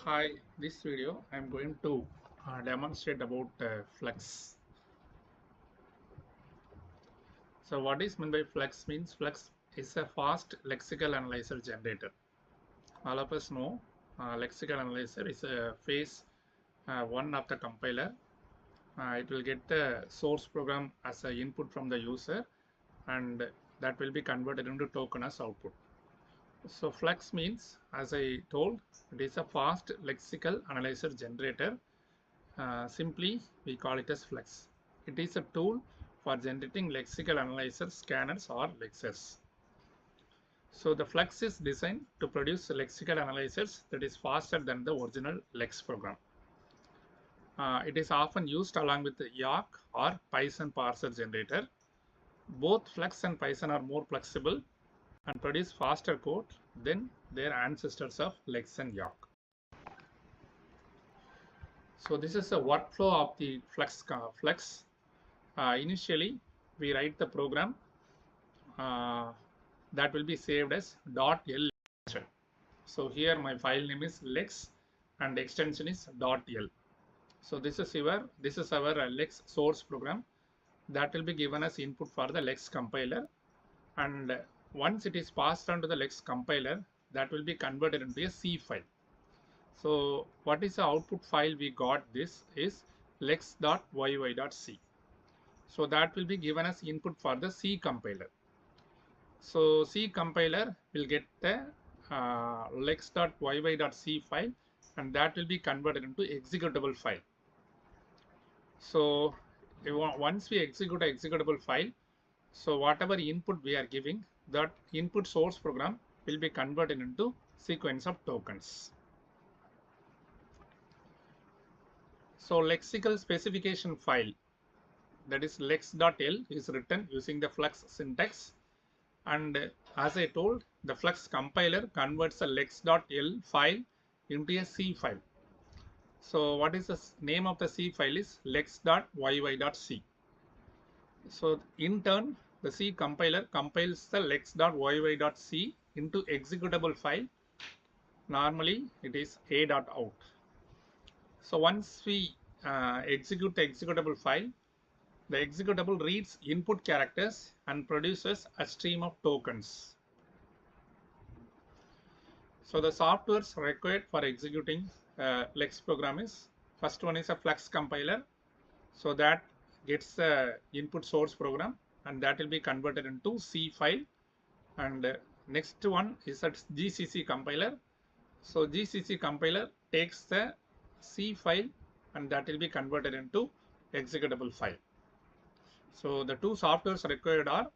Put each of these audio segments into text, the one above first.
Hi, this video I am going to demonstrate about flux. So what is meant by flux means flux is a fast lexical analyzer generator. All of us know lexical analyzer is a phase one of the compiler. It will get the source program as an input from the user and that will be converted into token as output. So flux means, as I told, it is a fast lexical analyzer generator. Simply, we call it as flux. It is a tool for generating lexical analyzer scanners or lexers. So the flux is designed to produce lexical analyzers that is faster than the original lex program. It is often used along with the Yacc or Python parser generator. Both flux and Python are more flexible and produce faster code than their ancestors of lex and Yacc. So this is a workflow of the flux. Initially, we write the program that will be saved as .l extension. So here my file name is lex and the extension is .l. So this is our lex source program that will be given as input for the lex compiler, and once it is passed on to the lex compiler, that will be converted into a C file. So what is the output file we got? This is lex.yy.c. So that will be given as input for the C compiler. So C compiler will get the lex.yy.c file and that will be converted into executable file. So once we execute an executable file, so whatever input we are giving, that input source program will be converted into sequence of tokens. So lexical specification file, that is lex.l, is written using the flux syntax, and as I told, the flux compiler converts a lex.l file into a C file. So what is the name of the C file is lex.yy.c. So in turn, the C compiler compiles the lex.yy.c into executable file. Normally it is a.out. So once we execute the executable file, the executable reads input characters and produces a stream of tokens. So the softwares required for executing lex program is, first one is a flux compiler. So that gets the input source program and that will be converted into C file. And next one is a GCC compiler. So GCC compiler takes the C file and that will be converted into executable file. So the two softwares required are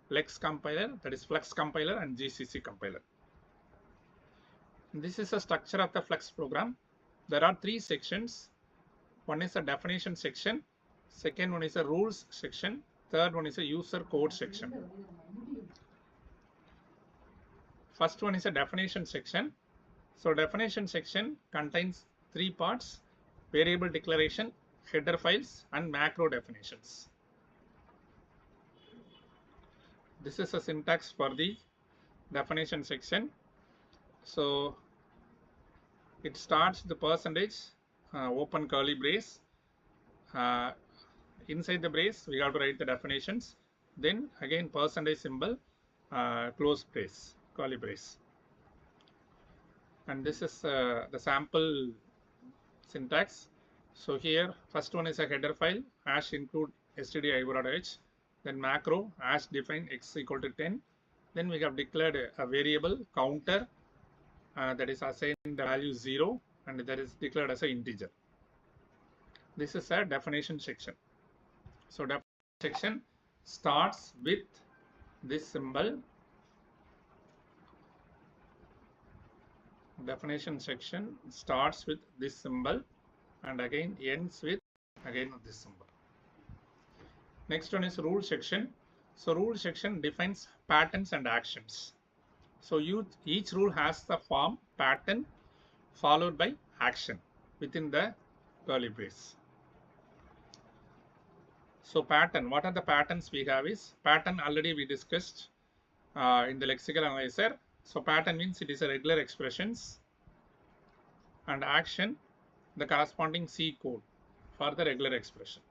lex compiler, that is flux compiler, and GCC compiler. This is the structure of the flux program. There are three sections. One is a definition section, second one is a rules section, third one is a user code section. First one is a definition section. So definition section contains three parts: variable declaration, header files, and macro definitions. This is a syntax for the definition section. So it starts the percentage, open curly brace. Inside the brace, we have to write the definitions. Then again percentage symbol, close brace, curly brace. And this is the sample syntax. So here, first one is a header file, hash include stdio.h. Then macro, hash define x equal to 10. Then we have declared a variable counter that is assigned the value 0 and that is declared as an integer. This is a definition section. So definition section starts with this symbol. Definition section starts with this symbol and again ends with again this symbol. Next one is rule section. So rule section defines patterns and actions. So each rule has the form pattern followed by action within the curly brace. So pattern, what are the patterns we have is, pattern already we discussed in the lexical analyzer. So pattern means it is a regular expressions. and action the corresponding C code for the regular expression.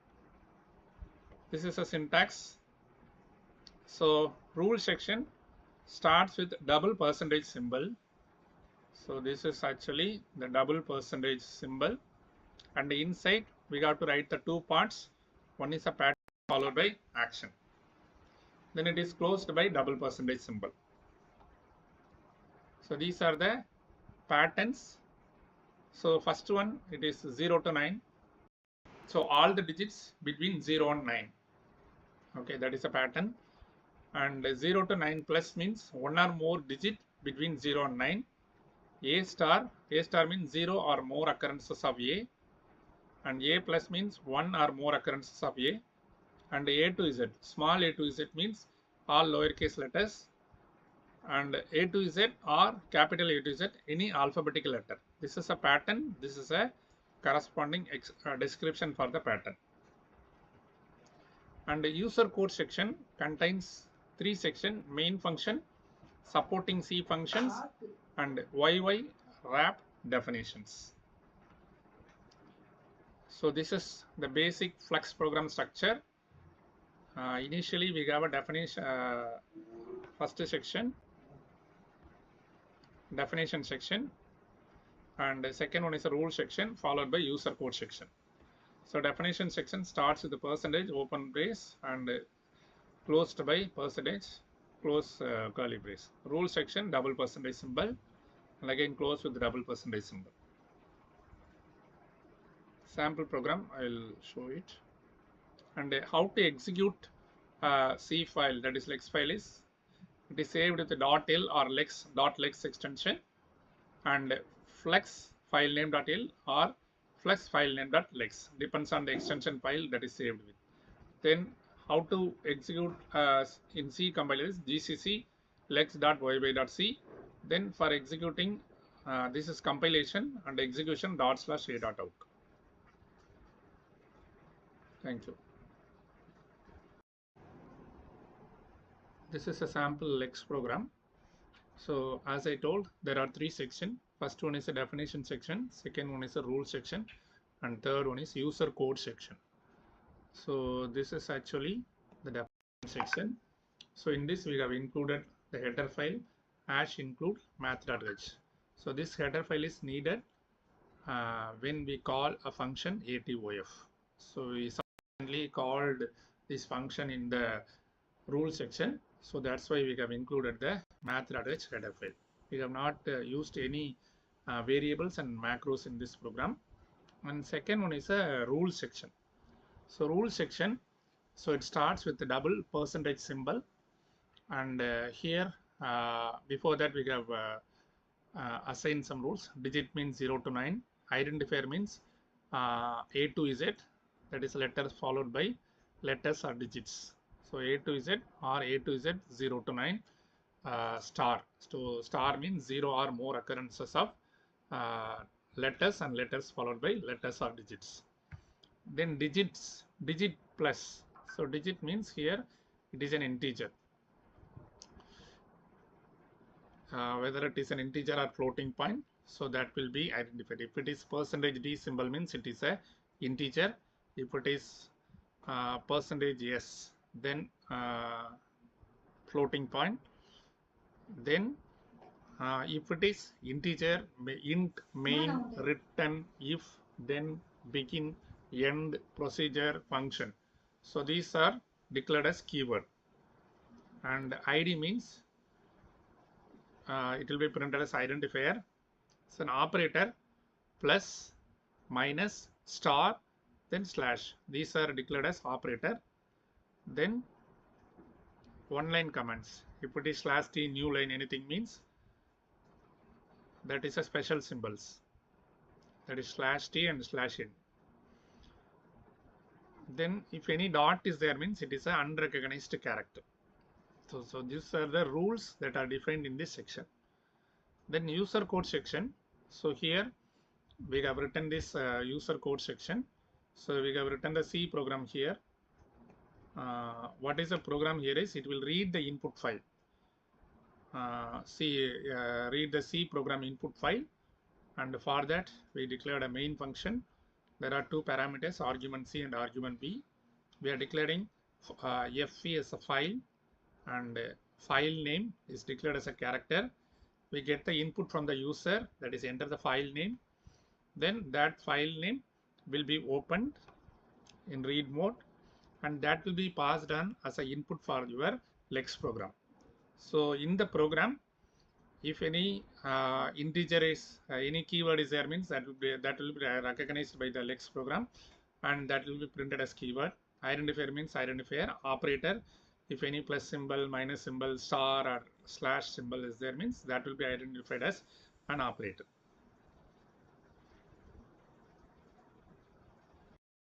This is a syntax. So rule section starts with double percentage symbol. So this is actually the double percentage symbol, and inside we got to write the two parts. One is a pattern followed by action. Then it is closed by double percentage symbol. So these are the patterns. So first one, it is 0 to 9. So all the digits between 0 and 9. Okay, that is a pattern. And 0 to 9 plus means one or more digit between 0 and 9. A star means 0 or more occurrences of A. And A plus means one or more occurrences of A. And A to Z, small a to Z means all lowercase letters. And A to Z or capital A to Z, any alphabetical letter. This is a pattern. This is a corresponding description for the pattern. And the user code section contains three sections: main function, supporting C functions, and YY wrap definitions. So this is the basic Flux program structure. Initially we have a definition, first section, definition section, and the second one is a rule section followed by user code section. So definition section starts with the percentage open brace and closed by percentage close curly brace. Rule section double percentage symbol and again close with the double percentage symbol. Sample program, I will show it. And how to execute C file, that is Lex file, is it is saved with the .l or lex extension, and flux file name.l or flux file name.lex, depends on the extension file that is saved with. Then how to execute in C compiler is gcc lex.yy.c. Then for executing, this is compilation, and execution /a.out. Thank you. This is a sample Lex program. So as I told, there are three sections. First one is a definition section, second one is a rule section, and third one is user code section. So this is actually the definition section. So in this we have included the header file #include math.h. So this header file is needed when we call a function ATOF. So we subsequently called this function in the rule section. So that's why we have included the math.h header file. We have not used any variables and macros in this program. And second one is a rule section. So rule section, so it starts with the double percentage symbol, and here before that we have assigned some rules. Digit means 0 to 9. Identifier means A to Z, that is letters followed by letters or digits. So A to Z or A to Z 0 to 9. Star. So star means 0 or more occurrences of letters and letters followed by letters or digits. Then digits, digit plus. So digit means here it is an integer. Whether it is an integer or floating point, so that will be identified. If it is percentage %d symbol means it is a integer. If it is percentage %s, then floating point. Then if it is integer, int, main, return, if, then, begin, end, procedure, function. So these are declared as keyword. And ID means it will be printed as identifier. It's an operator, plus, minus, star, then slash. These are declared as operator. Then one line comments. If it is /t, new line, anything means that is a special symbols. That is /t and /n. Then if any dot is there means it is an unrecognized character. So these are the rules that are defined in this section. Then user code section. So here we have written this user code section. So we have written the C program here. What is the program here is it will read the input file. Read the C program input file, and for that we declared a main function. There are two parameters, argument C and argument B. We are declaring FE as a file, and file name is declared as a character. We get the input from the user, that is enter the file name. Then that file name will be opened in read mode, and that will be passed on as an input for your Lex program. So in the program, if any integer is any keyword is there, means that will be recognized by the Lex program, and that will be printed as keyword. Identifier means identifier. Operator, if any plus symbol, minus symbol, star or slash symbol is there, means that will be identified as an operator.